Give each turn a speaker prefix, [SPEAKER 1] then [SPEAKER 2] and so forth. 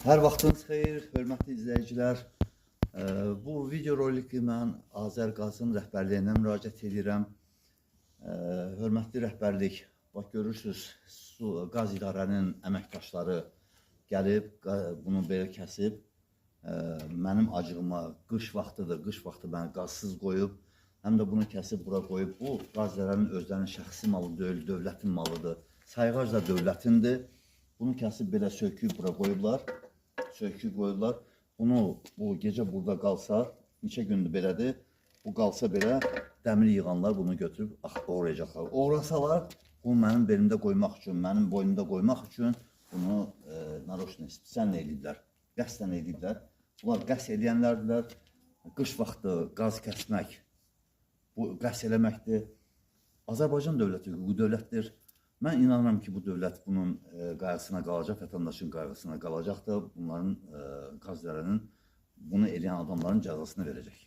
[SPEAKER 1] Hər vaxtınız xeyir, hörmətli izləyicilər. Bu video roliki mən Azərqazın rəhbərliyinə müraciət edirəm. Hörmətli rəhbərlik, bax görürsünüz, qaz idarənin əməkdaşları gəlib, bunu belə kəsib. Mənim acığıma qış vaxtıdır, qış vaxtı məni qazsız qoyub, həm də bunu kəsib bura qoyub. Bu qaz idarənin özlərinin şəxsi malı deyil, dövlətin malıdır. Sayğac da dövlətindir. Bunu kəsib belə söküb bura qoyublar. Bunu bu gecə burada qalsa, neçə gündür belədir, bu qalsa belə dəmir yığanlar bunu götürüb oğrayacaqlar. Oğrasalar, bunu mənim belimdə qoymaq üçün, mənim boynumda qoymaq üçün bunu naroşni spesialni eləyiblər, qəsdən eləyiblər. Bunlar qəs eləyənlərdirlər. Qış vaxtı qaz kəsmək, bu qəs eləməkdir. Azərbaycan dövləti hüquqi dövlətdir. Mən inanıram ki, bu dövlət bunun qayğısına qalacaq, vətəndaşın qayğısına qalacaqdır. Bunların qaz idarənin bunu eləyən adamların cəzasını verəcək.